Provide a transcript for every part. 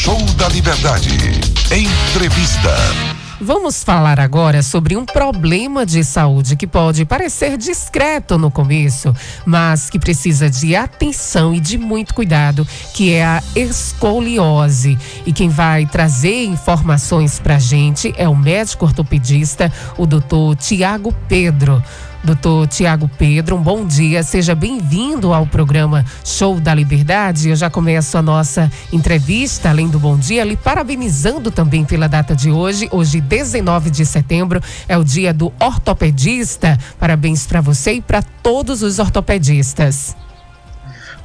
Show da Liberdade. Entrevista. Vamos falar agora sobre um problema de saúde que pode parecer discreto no começo, mas que precisa de atenção e de muito cuidado, que é a escoliose. E quem vai trazer informações pra gente é o médico ortopedista, o Dr. Tiago Pedro. Doutor Tiago Pedro, um bom dia, seja bem-vindo ao programa Show da Liberdade. Eu já começo a nossa entrevista, além do bom dia, lhe parabenizando também pela data de hoje. Hoje, 19 de setembro, é o dia do ortopedista. Parabéns para você e para todos os ortopedistas.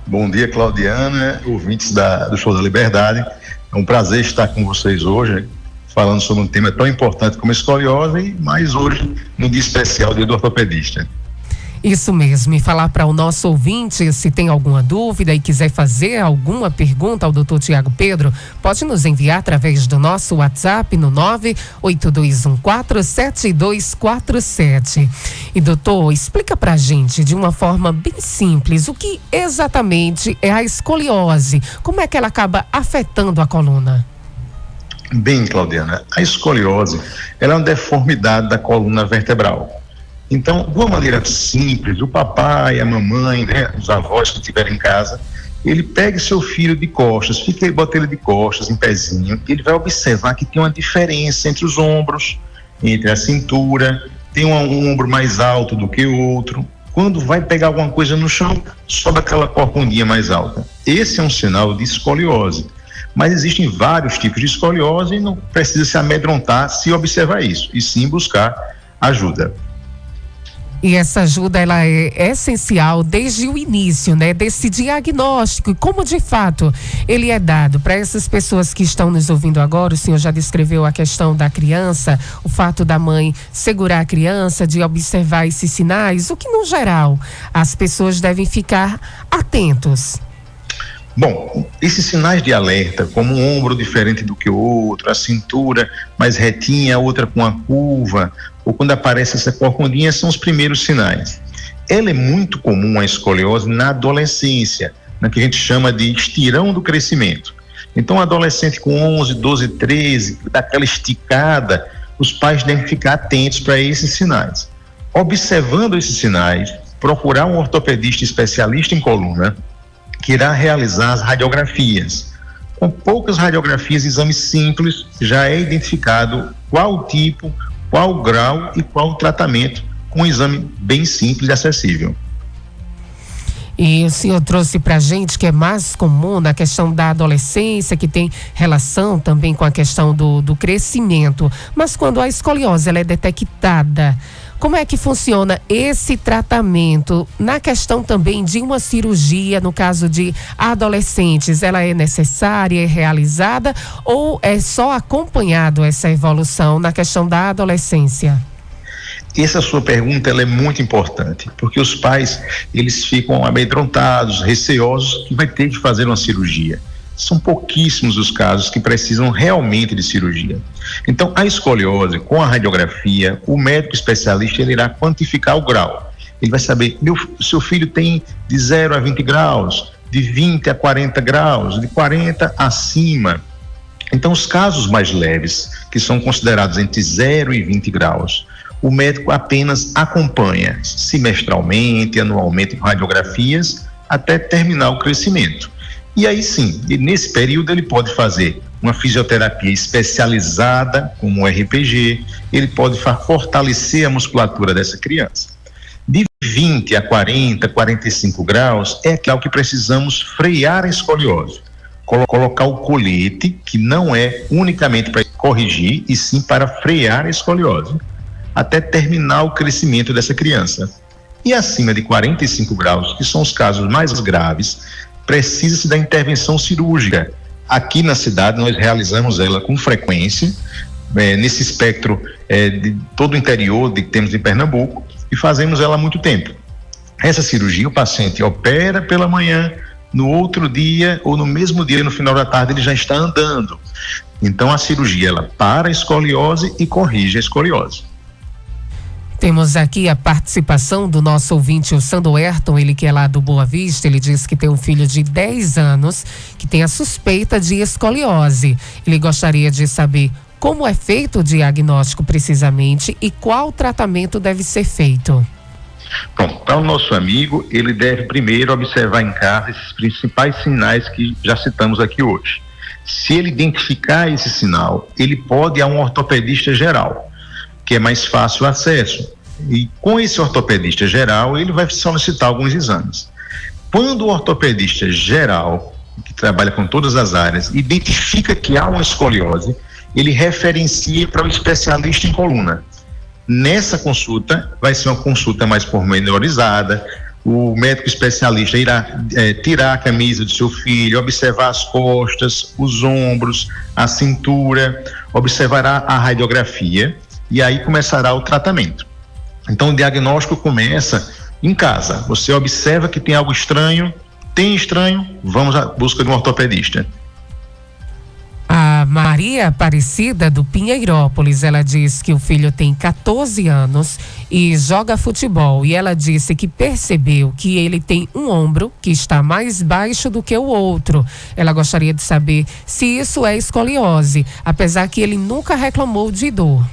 Bom dia, Claudiana, ouvintes do Show da Liberdade. É um prazer estar com vocês hoje, falando sobre um tema tão importante como a escoliose, mas hoje, no dia especial, dia do ortopedista. Isso mesmo, e falar para o nosso ouvinte, se tem alguma dúvida e quiser fazer alguma pergunta ao Dr. Tiago Pedro, pode nos enviar através do nosso WhatsApp no 982147247. E doutor, explica pra gente de uma forma bem simples o que exatamente é a escoliose, como é que ela acaba afetando a coluna? Bem, Claudiana, a escoliose ela é uma deformidade da coluna vertebral. Então, de uma maneira simples, o papai, a mamãe, né, os avós que estiverem em casa, ele pega seu filho de costas, bota ele de costas, em pezinho, e ele vai observar que tem uma diferença entre os ombros, entre a cintura, tem um ombro mais alto do que o outro. Quando vai pegar alguma coisa no chão, sobe aquela corcundinha mais alta. Esse é um sinal de escoliose. Mas existem vários tipos de escoliose e não precisa se amedrontar se observar isso, e sim buscar ajuda. E essa ajuda, ela é essencial desde o início, né? Desse diagnóstico e como de fato ele é dado para essas pessoas que estão nos ouvindo agora. O senhor já descreveu a questão da criança, o fato da mãe segurar a criança, de observar esses sinais, o que no geral as pessoas devem ficar atentos. Bom, esses sinais de alerta, como um ombro diferente do que o outro, a cintura mais retinha, a outra com a curva, ou quando aparece essa corcundinha, são os primeiros sinais. Ela é muito comum, a escoliose, na adolescência, na que a gente chama de estirão do crescimento. Então, adolescente com 11, 12, 13, dá aquela esticada, os pais devem ficar atentos para esses sinais. Observando esses sinais, procurar um ortopedista especialista em coluna, que irá realizar as radiografias. Com poucas radiografias, exames simples, já é identificado qual tipo, qual grau e qual tratamento, com um exame bem simples e acessível. E o senhor trouxe pra gente que é mais comum na questão da adolescência, que tem relação também com a questão do crescimento. Mas quando a escoliose ela é detectada, como é que funciona esse tratamento? Na questão também de uma cirurgia, no caso de adolescentes, ela é necessária, é realizada ou é só acompanhado essa evolução na questão da adolescência? Essa sua pergunta ela é muito importante, porque os pais eles ficam amedrontados, receosos que vai ter que fazer uma cirurgia. São pouquíssimos os casos que precisam realmente de cirurgia. Então, a escoliose, com a radiografia, o médico especialista ele irá quantificar o grau. Ele vai saber, seu filho tem de 0 a 20 graus, de 20 a 40 graus, de 40 acima. Então, os casos mais leves, que são considerados entre 0 e 20 graus, o médico apenas acompanha semestralmente, anualmente, com radiografias, até terminar o crescimento. E aí sim, nesse período ele pode fazer uma fisioterapia especializada, como o RPG, ele pode fortalecer a musculatura dessa criança. De 20 a 40, 45 graus é aquilo que precisamos frear a escoliose. Colocar o colete, que não é unicamente para corrigir, e sim para frear a escoliose, até terminar o crescimento dessa criança. E acima de 45 graus, que são os casos mais graves, precisa-se da intervenção cirúrgica. Aqui na cidade nós realizamos ela com frequência, nesse espectro de todo o interior que temos em Pernambuco, e fazemos ela há muito tempo. Essa cirurgia o paciente opera pela manhã, no outro dia ou no mesmo dia, no final da tarde, ele já está andando. Então a cirurgia ela para a escoliose e corrige a escoliose. Temos aqui a participação do nosso ouvinte, o Sandro Ayrton, ele que é lá do Boa Vista. Ele diz que tem um filho de 10 anos que tem a suspeita de escoliose. Ele gostaria de saber como é feito o diagnóstico precisamente e qual tratamento deve ser feito. Bom, para o nosso amigo, ele deve primeiro observar em casa esses principais sinais que já citamos aqui hoje. Se ele identificar esse sinal, ele pode ir a um ortopedista geral, que é mais fácil o acesso. E com esse ortopedista geral, ele vai solicitar alguns exames. Quando o ortopedista geral, que trabalha com todas as áreas, identifica que há uma escoliose, ele referencia para o especialista em coluna. Nessa consulta, vai ser uma consulta mais pormenorizada. O médico especialista irá tirar a camisa do seu filho, observar as costas, os ombros, a cintura, observará a radiografia e aí começará o tratamento. Então, o diagnóstico começa em casa. Você observa que tem algo estranho, vamos à busca de um ortopedista. A Maria Aparecida do Pinheirópolis, ela diz que o filho tem 14 anos e joga futebol, e ela disse que percebeu que ele tem um ombro que está mais baixo do que o outro. Ela gostaria de saber se isso é escoliose, apesar que ele nunca reclamou de dor.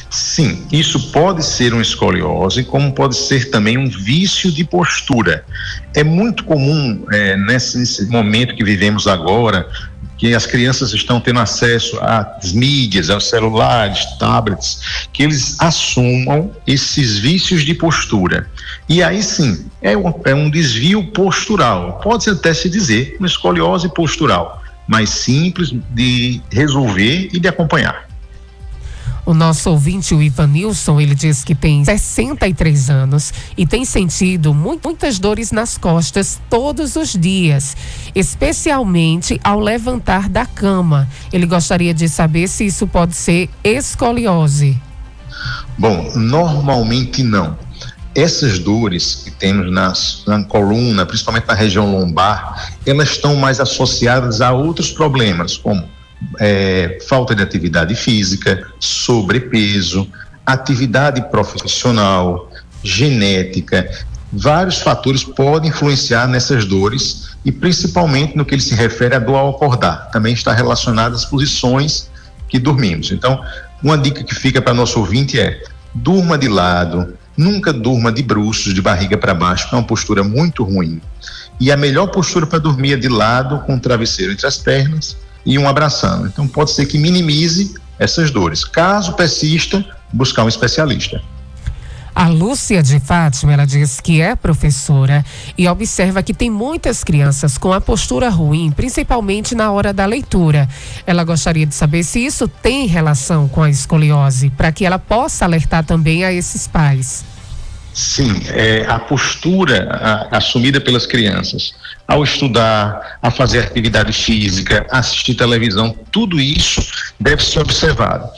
Sim, isso pode ser uma escoliose, como pode ser também um vício de postura. É muito comum nesse momento que vivemos agora, que as crianças estão tendo acesso às mídias, aos celulares, tablets, que eles assumam esses vícios de postura. E aí sim, é um desvio postural. Pode-se até se dizer uma escoliose postural, mais simples de resolver e de acompanhar. O nosso ouvinte, o Ivanilson, ele diz que tem 63 anos e tem sentido muitas dores nas costas todos os dias, especialmente ao levantar da cama. Ele gostaria de saber se isso pode ser escoliose. Bom, normalmente não. Essas dores que temos na coluna, principalmente na região lombar, elas estão mais associadas a outros problemas, como falta de atividade física, sobrepeso, atividade profissional, genética. Vários fatores podem influenciar nessas dores e principalmente no que ele se refere à dor ao acordar. Também está relacionado às posições que dormimos. Então, uma dica que fica para nosso ouvinte é: durma de lado, nunca durma de bruços, de barriga para baixo, que é uma postura muito ruim. E a melhor postura para dormir é de lado, com o travesseiro entre as pernas e um abraçando. Então pode ser que minimize essas dores. Caso persista, buscar um especialista. A Lúcia de Fátima, ela diz que é professora e observa que tem muitas crianças com a postura ruim, principalmente na hora da leitura. Ela gostaria de saber se isso tem relação com a escoliose, para que ela possa alertar também a esses pais. Sim, a postura assumida pelas crianças ao estudar, a fazer atividade física, assistir televisão, tudo isso deve ser observado.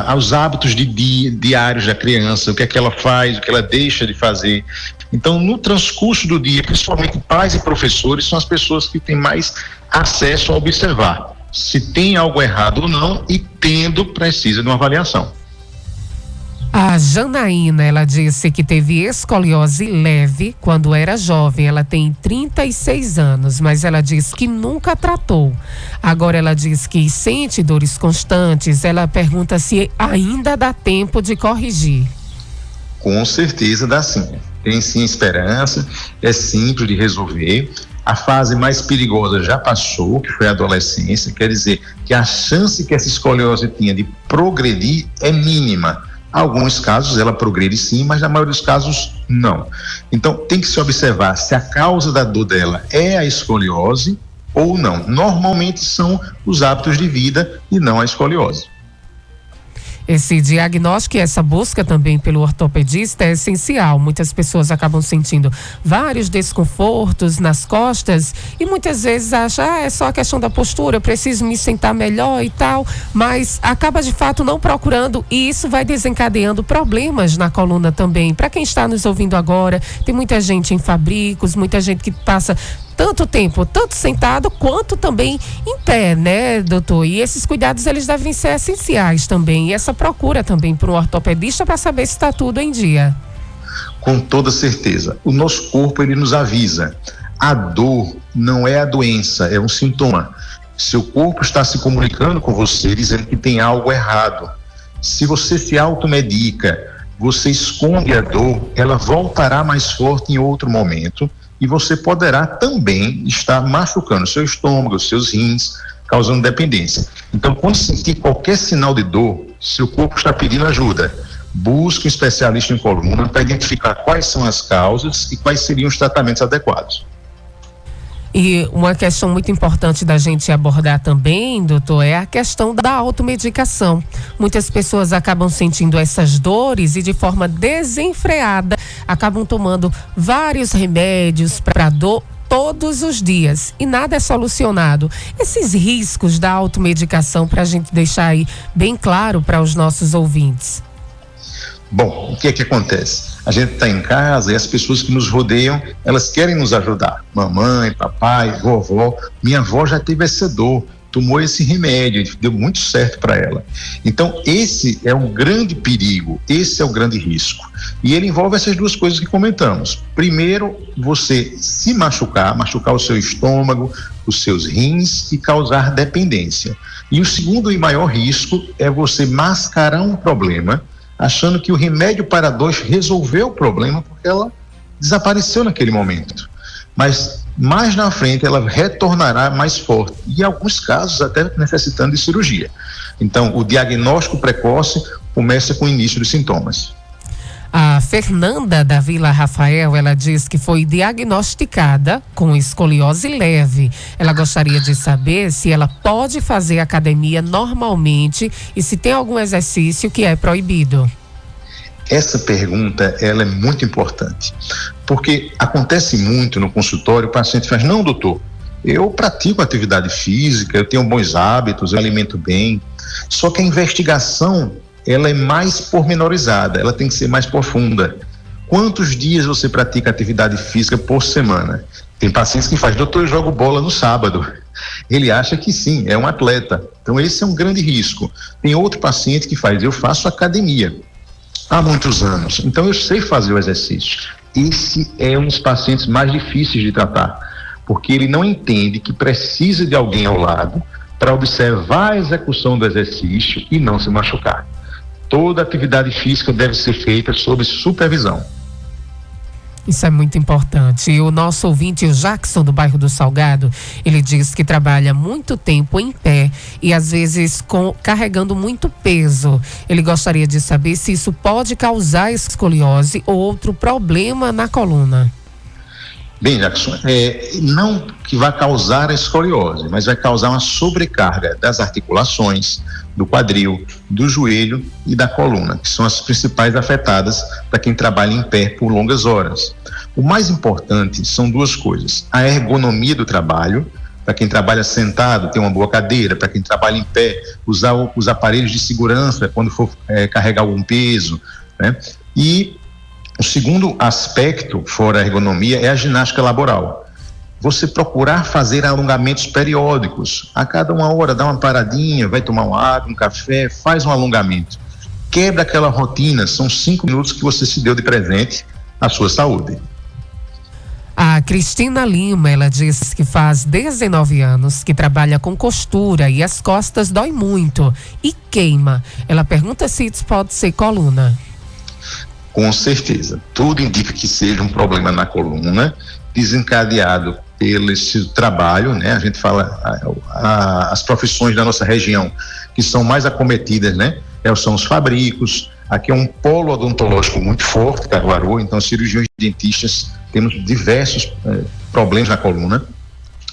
Aos hábitos diários da criança, o que é que ela faz, o que ela deixa de fazer. Então, no transcurso do dia, principalmente pais e professores são as pessoas que têm mais acesso a observar se tem algo errado ou não, e tendo, precisa de uma avaliação. A Janaína, ela disse que teve escoliose leve quando era jovem. Ela tem 36 anos, mas ela diz que nunca tratou. Agora ela diz que sente dores constantes. Ela pergunta se ainda dá tempo de corrigir. Com certeza dá sim. Tem sim esperança, é simples de resolver. A fase mais perigosa já passou, que foi a adolescência. Quer dizer que a chance que essa escoliose tinha de progredir é mínima. Alguns casos ela progride sim, mas na maioria dos casos não. Então tem que se observar se a causa da dor dela é a escoliose ou não. Normalmente são os hábitos de vida e não a escoliose. Esse diagnóstico e essa busca também pelo ortopedista é essencial. Muitas pessoas acabam sentindo vários desconfortos nas costas e muitas vezes acham, é só a questão da postura, eu preciso me sentar melhor e tal, mas acaba de fato não procurando, e isso vai desencadeando problemas na coluna também. Para quem está nos ouvindo agora, tem muita gente em fabricos, muita gente que passa tanto tempo, tanto sentado quanto também em pé, né, doutor? E esses cuidados, eles devem ser essenciais também. E essa procura também para um ortopedista para saber se está tudo em dia. Com toda certeza. O nosso corpo, ele nos avisa. A dor não é a doença, é um sintoma. Seu corpo está se comunicando com você, dizendo que tem algo errado. Se você se automedica, você esconde a dor, ela voltará mais forte em outro momento e você poderá também estar machucando seu estômago, seus rins, causando dependência. Então, quando sentir qualquer sinal de dor, seu corpo está pedindo ajuda. Busque um especialista em coluna para identificar quais são as causas e quais seriam os tratamentos adequados. E uma questão muito importante da gente abordar também, doutor, é a questão da automedicação. Muitas pessoas acabam sentindo essas dores e de forma desenfreada acabam tomando vários remédios para dor todos os dias e nada é solucionado. Esses riscos da automedicação, para a gente deixar aí bem claro para os nossos ouvintes. Bom, o que é que acontece? A gente está em casa e as pessoas que nos rodeiam, elas querem nos ajudar. Mamãe, papai, vovó. Minha avó já teve essa dor, tomou esse remédio, deu muito certo para ela. Então, esse é um grande perigo, esse é o grande risco. E ele envolve essas duas coisas que comentamos. Primeiro, você se machucar o seu estômago, os seus rins e causar dependência. E o segundo e maior risco é você mascarar um problema achando que o remédio para a dor resolveu o problema porque ela desapareceu naquele momento. Mas mais na frente ela retornará mais forte e em alguns casos até necessitando de cirurgia. Então, o diagnóstico precoce começa com o início dos sintomas. A Fernanda da Vila Rafael, ela diz que foi diagnosticada com escoliose leve. Ela gostaria de saber se ela pode fazer academia normalmente e se tem algum exercício que é proibido. Essa pergunta, ela é muito importante, porque acontece muito no consultório, o paciente faz, não, doutor, eu pratico atividade física, eu tenho bons hábitos, eu alimento bem, só que a investigação ela é mais pormenorizada, ela tem que ser mais profunda. Quantos dias você pratica atividade física por semana? Tem pacientes que fazem, doutor, eu jogo bola no sábado. Ele acha que sim, é um atleta. Então esse é um grande risco. Tem outro paciente que faz, eu faço academia há muitos anos, então eu sei fazer o exercício. Esse é um dos pacientes mais difíceis de tratar, porque ele não entende que precisa de alguém ao lado para observar a execução do exercício e não se machucar. Toda atividade física deve ser feita sob supervisão. Isso é muito importante. E o nosso ouvinte, o Jackson, do bairro do Salgado, ele diz que trabalha muito tempo em pé e às vezes carregando muito peso. Ele gostaria de saber se isso pode causar escoliose ou outro problema na coluna. Bem, Jackson, não que vai causar a escoliose, mas vai causar uma sobrecarga das articulações, do quadril, do joelho e da coluna, que são as principais afetadas para quem trabalha em pé por longas horas. O mais importante são duas coisas: a ergonomia do trabalho, para quem trabalha sentado, ter uma boa cadeira, para quem trabalha em pé, usar os aparelhos de segurança quando for carregar algum peso, né? E o segundo aspecto, fora a ergonomia, é a ginástica laboral. Você procurar fazer alongamentos periódicos. A cada 1 hora, dá uma paradinha, vai tomar uma água, um café, faz um alongamento. Quebra aquela rotina, são 5 minutos que você se deu de presente à sua saúde. A Cristina Lima, ela diz que faz 19 anos que trabalha com costura e as costas dói muito e queima. Ela pergunta se isso pode ser coluna. Com certeza. Tudo indica que seja um problema na coluna, desencadeado pelo esse trabalho, né? A gente fala as profissões da nossa região que são mais acometidas, né? São os fabricos. Aqui é um polo odontológico muito forte, Caruaru, então cirurgiões e dentistas temos diversos problemas na coluna.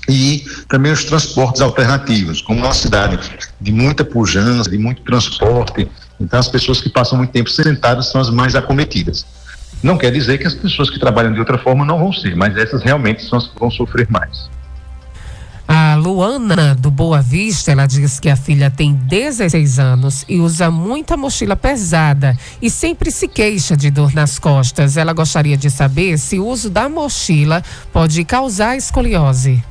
E também os transportes alternativos, como uma cidade de muita pujança, de muito transporte, então as pessoas que passam muito tempo sentadas são as mais acometidas. Não quer dizer que as pessoas que trabalham de outra forma não vão ser, mas essas realmente são as que vão sofrer mais. A Luana, do Boa Vista, ela diz que a filha tem 16 anos e usa muita mochila pesada e sempre se queixa de dor nas costas. Ela gostaria de saber se o uso da mochila pode causar escoliose.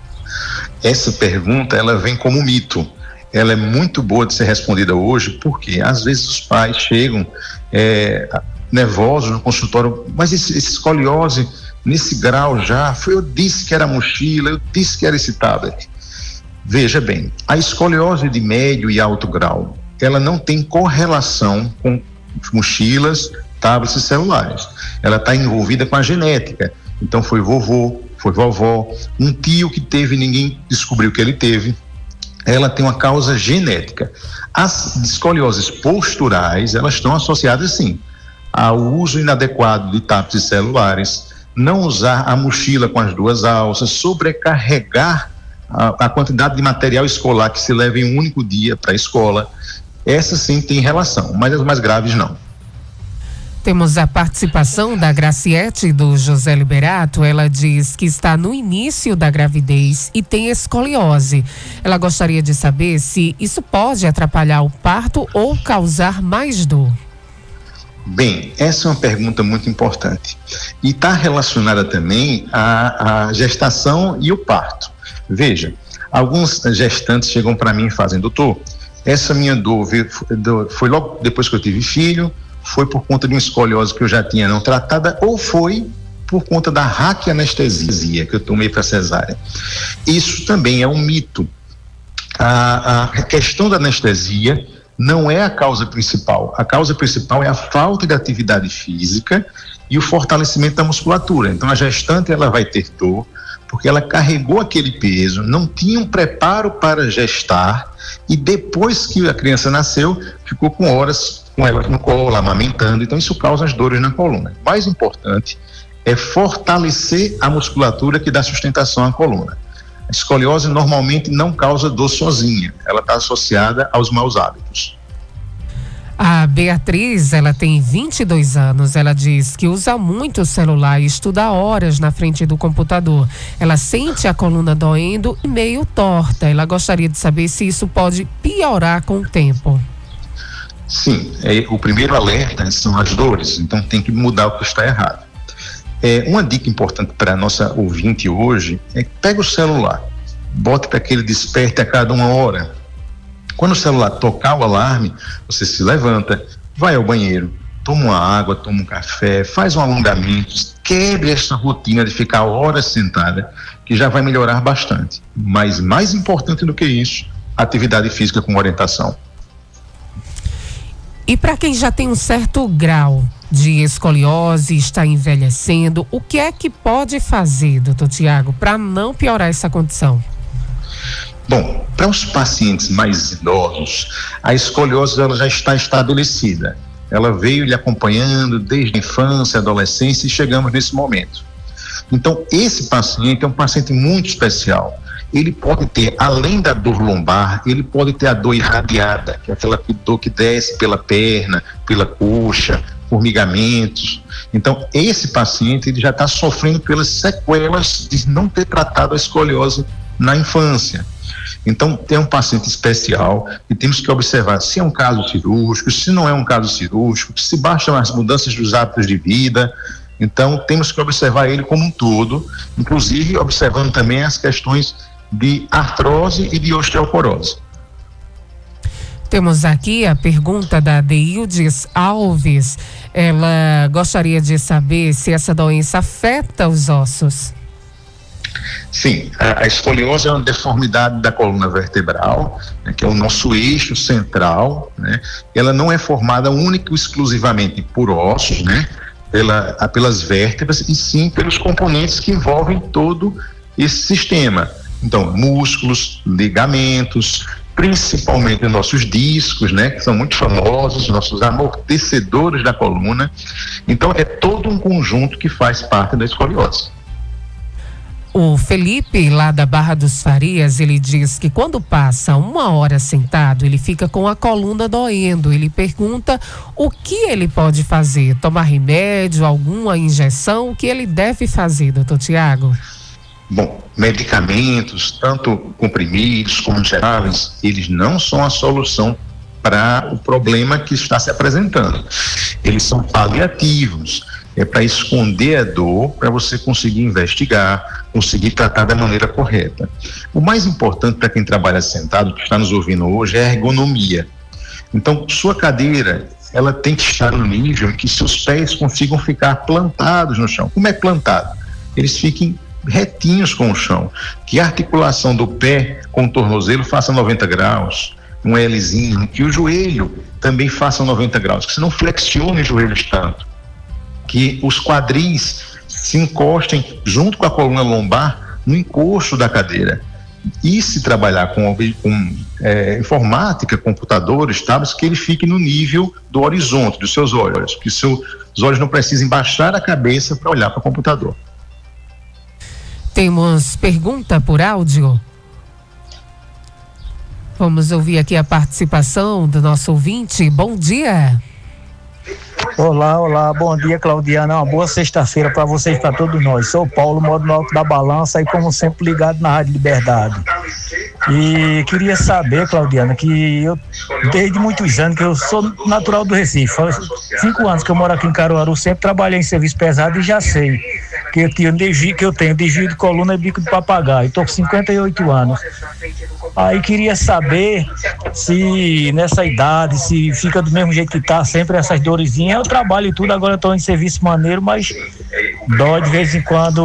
Essa pergunta, ela vem como mito. Ela é muito boa de ser respondida hoje, porque às vezes os pais chegam nervosos no consultório, mas esse escoliose nesse grau já, eu disse que era mochila, eu disse que era esse tablet. Veja bem, a escoliose de médio e alto grau, ela não tem correlação com mochilas, tablets e celulares. Ela está envolvida com a genética. Então foi vovô, foi vovó, um tio que teve, ninguém descobriu que ele teve. Ela tem uma causa genética. As escolioses posturais, elas estão associadas sim ao uso inadequado de tablets e celulares, não usar a mochila com as duas alças, sobrecarregar a quantidade de material escolar que se leva em um único dia para a escola. Essa sim tem relação, mas as mais graves não. Temos a participação da Graciete, do José Liberato. Ela diz que está no início da gravidez e tem escoliose. Ela gostaria de saber se isso pode atrapalhar o parto ou causar mais dor. Bem, essa é uma pergunta muito importante e está relacionada também à gestação e o parto. Veja, alguns gestantes chegam para mim e fazem: doutor, essa minha dor foi logo depois que eu tive filho, foi por conta de uma escoliose que eu já tinha não tratada, ou foi por conta da raquianestesia que eu tomei para cesárea. Isso também é um mito. A questão da anestesia não é a causa principal. A causa principal é a falta de atividade física e o fortalecimento da musculatura. Então a gestante, ela vai ter dor porque ela carregou aquele peso, não tinha um preparo para gestar, e depois que a criança nasceu, ficou com horas com ela no colo, amamentando. Então isso causa as dores na coluna. O mais importante é fortalecer a musculatura que dá sustentação à coluna. A escoliose normalmente não causa dor sozinha, ela está associada aos maus hábitos. A Beatriz, ela tem 22 anos, ela diz que usa muito o celular e estuda horas na frente do computador. Ela sente a coluna doendo e meio torta. Ela gostaria de saber se isso pode piorar com o tempo. Sim, o primeiro alerta são as dores, então tem que mudar o que está errado. Uma dica importante para a nossa ouvinte hoje é que pega o celular, bote para que ele desperte a cada 1 hora. Quando o celular tocar o alarme, você se levanta, vai ao banheiro, toma uma água, toma um café, faz um alongamento, quebre essa rotina de ficar horas sentada, que já vai melhorar bastante. Mas mais importante do que isso, atividade física com orientação. E para quem já tem um certo grau de escoliose, está envelhecendo, o que é que pode fazer, doutor Tiago, para não piorar essa condição? Bom, para os pacientes mais idosos, a escoliose ela já está estabelecida. Ela veio lhe acompanhando desde a infância, adolescência e chegamos nesse momento. Então, esse paciente é um paciente muito especial. Ele pode ter, além da dor lombar, ele pode ter a dor irradiada, que é aquela dor que desce pela perna, pela coxa, formigamentos. Então, esse paciente ele já está sofrendo pelas sequelas de não ter tratado a escoliose na infância. Então, tem um paciente especial e temos que observar se é um caso cirúrgico, se não é um caso cirúrgico, se bastam as mudanças dos hábitos de vida. Então, temos que observar ele como um todo, inclusive observando também as questões de artrose e de osteoporose. Temos aqui a pergunta da Deildes Alves. Ela gostaria de saber se essa doença afeta os ossos. Sim, a escoliose é uma deformidade da coluna vertebral, né, que é o nosso eixo central, né? Ela não é formada única e exclusivamente por ossos, né? Pelas vértebras, e sim pelos componentes que envolvem todo esse sistema. Então, músculos, ligamentos, principalmente os nossos discos, né? Que são muito famosos, nossos amortecedores da coluna. Então, é todo um conjunto que faz parte da escoliose. O Felipe, lá da Barra dos Farias, ele diz que quando passa 1 hora sentado, ele fica com a coluna doendo. Ele pergunta o que ele pode fazer, tomar remédio, alguma injeção, o que ele deve fazer, doutor Tiago? Bom, medicamentos, tanto comprimidos como injetáveis, eles não são a solução para o problema que está se apresentando. Eles são paliativos, é para esconder a dor, para você conseguir investigar, conseguir tratar da maneira correta. O mais importante para quem trabalha sentado, que está nos ouvindo hoje, é a ergonomia. Então, sua cadeira, ela tem que estar no nível em que seus pés consigam ficar plantados no chão. Como é plantado? Eles fiquem retinhos com o chão, que a articulação do pé com o tornozelo faça 90 graus, um Lzinho, que o joelho também faça 90 graus, que você não flexione os joelhos tanto, que os quadris se encostem junto com a coluna lombar no encosto da cadeira. E se trabalhar com informática, computadores, tablets, que ele fique no nível do horizonte dos seus olhos, que os olhos não precisem baixar a cabeça para olhar para o computador. Temos pergunta por áudio. Vamos ouvir aqui a participação do nosso ouvinte. Bom dia. Olá, bom dia, Claudiana, uma boa sexta-feira para vocês, para todos nós. Sou o Paulo, moro no Alto da Balança e como sempre ligado na Rádio Liberdade. E queria saber, Claudiana, que eu desde muitos anos, que eu sou natural do Recife, faz 5 anos que eu moro aqui em Caruaru, sempre trabalhei em serviço pesado e já sei que eu tenho desvio de coluna e bico de papagaio. Estou com 58 anos. Aí queria saber se nessa idade, se fica do mesmo jeito que tá, sempre essas dorezinhas. Eu trabalho e tudo, agora estou em serviço maneiro, mas dói de vez em quando,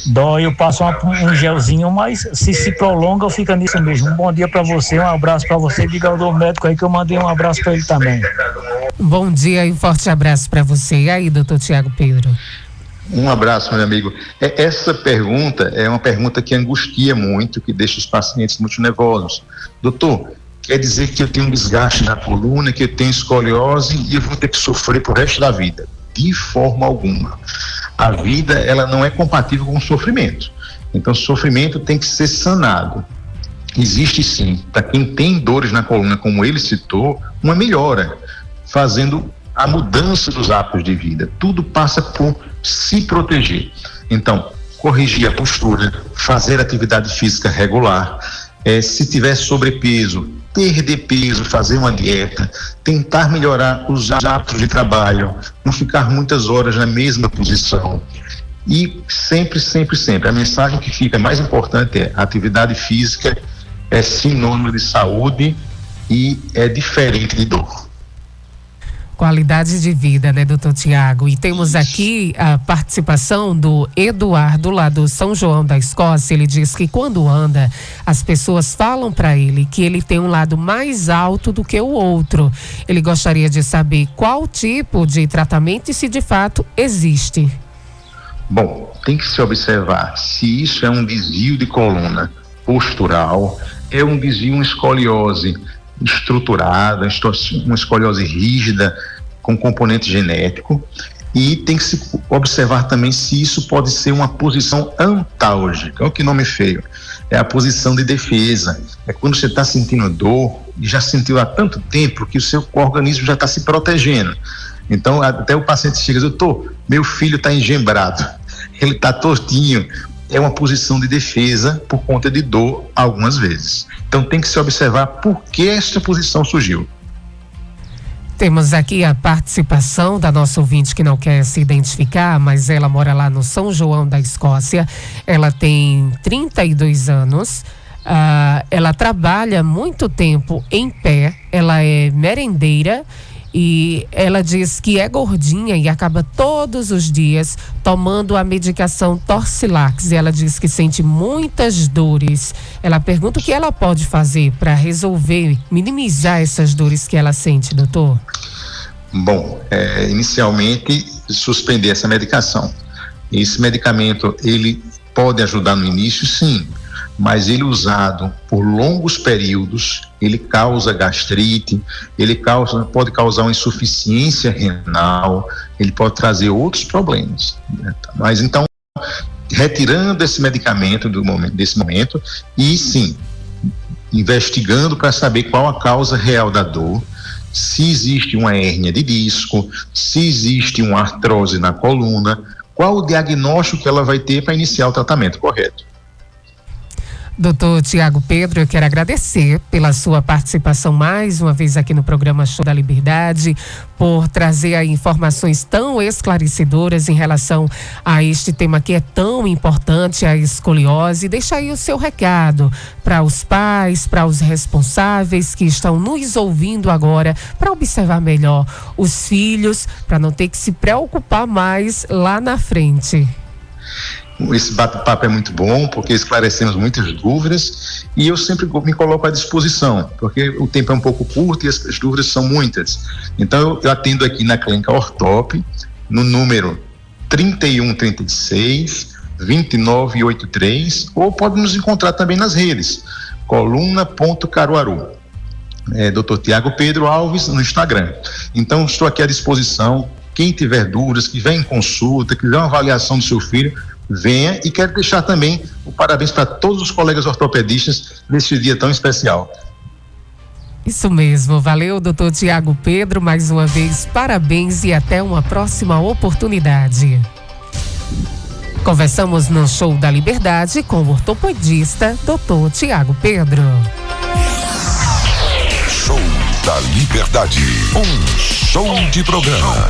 dói, eu passo um gelzinho, mas se prolonga, eu fico nisso mesmo. Um bom dia para você, um abraço para você, diga ao médico aí que eu mandei um abraço para ele também. Bom dia e um forte abraço para você. E aí, doutor Tiago Pedro? Um abraço, meu amigo. Essa pergunta é uma pergunta que angustia muito, que deixa os pacientes muito nervosos. Doutor, quer dizer que eu tenho um desgaste na coluna, que eu tenho escoliose e eu vou ter que sofrer pro resto da vida? De forma alguma. A vida, ela não é compatível com o sofrimento. Então, o sofrimento tem que ser sanado. Existe sim, para quem tem dores na coluna, como ele citou, uma melhora, fazendo a mudança dos hábitos de vida. Tudo passa por se proteger. Então, corrigir a postura, fazer atividade física regular, se tiver sobrepeso, perder peso, fazer uma dieta, tentar melhorar os hábitos de trabalho, não ficar muitas horas na mesma posição. E sempre, a mensagem que fica mais importante é: a atividade física é sinônimo de saúde e é diferente de dor. Qualidade de vida, né, doutor Tiago? E temos aqui a participação do Eduardo, lá do São João da Escócia. Ele diz que quando anda, as pessoas falam para ele que ele tem um lado mais alto do que o outro. Ele gostaria de saber qual tipo de tratamento e se de fato existe. Bom, tem que se observar se isso é um desvio de coluna postural, é um desvio, uma escoliose estruturada, uma escoliose rígida com componente genético, e tem que se observar também se isso pode ser uma posição antálgica. Olha que nome feio, é a posição de defesa, é quando você está sentindo dor e já sentiu há tanto tempo que o seu organismo já está se protegendo. Então até o paciente chega e diz: doutor, meu filho está engembrado, ele está tortinho. É uma posição de defesa por conta de dor algumas vezes. Então tem que se observar por que esta posição surgiu. Temos aqui a participação da nossa ouvinte que não quer se identificar, mas ela mora lá no São João da Escócia. Ela tem 32 anos. Ela trabalha muito tempo em pé. Ela é merendeira. E ela diz que é gordinha e acaba todos os dias tomando a medicação Torcilax. E ela diz que sente muitas dores. Ela pergunta o que ela pode fazer para resolver, minimizar essas dores que ela sente, doutor. Bom, inicialmente suspender essa medicação. Esse medicamento, ele pode ajudar no início, sim, mas ele usado por longos períodos, ele causa gastrite, pode causar uma insuficiência renal, ele pode trazer outros problemas, né? Mas então, retirando esse medicamento desse momento, e sim, investigando para saber qual a causa real da dor, se existe uma hérnia de disco, se existe uma artrose na coluna, qual o diagnóstico que ela vai ter para iniciar o tratamento correto. Doutor Tiago Pedro, eu quero agradecer pela sua participação mais uma vez aqui no programa Show da Liberdade, por trazer aí informações tão esclarecedoras em relação a este tema que é tão importante, a escoliose. Deixa aí o seu recado para os pais, para os responsáveis que estão nos ouvindo agora, para observar melhor os filhos, para não ter que se preocupar mais lá na frente. Esse bate-papo é muito bom, porque esclarecemos muitas dúvidas e eu sempre me coloco à disposição, porque o tempo é um pouco curto e as dúvidas são muitas. Então eu atendo aqui na Clínica Ortop, no número 3136 2983, ou pode nos encontrar também nas redes, coluna.caruaru. Dr. Tiago Pedro Alves no Instagram. Então estou aqui à disposição. Quem tiver dúvidas, que vem em consulta, que quiser uma avaliação do seu filho, venha, e quero deixar também o parabéns para todos os colegas ortopedistas neste dia tão especial. Isso mesmo, valeu, doutor Tiago Pedro, mais uma vez, parabéns e até uma próxima oportunidade. Conversamos no Show da Liberdade com o ortopedista doutor Tiago Pedro. Show da Liberdade. Um show de programa.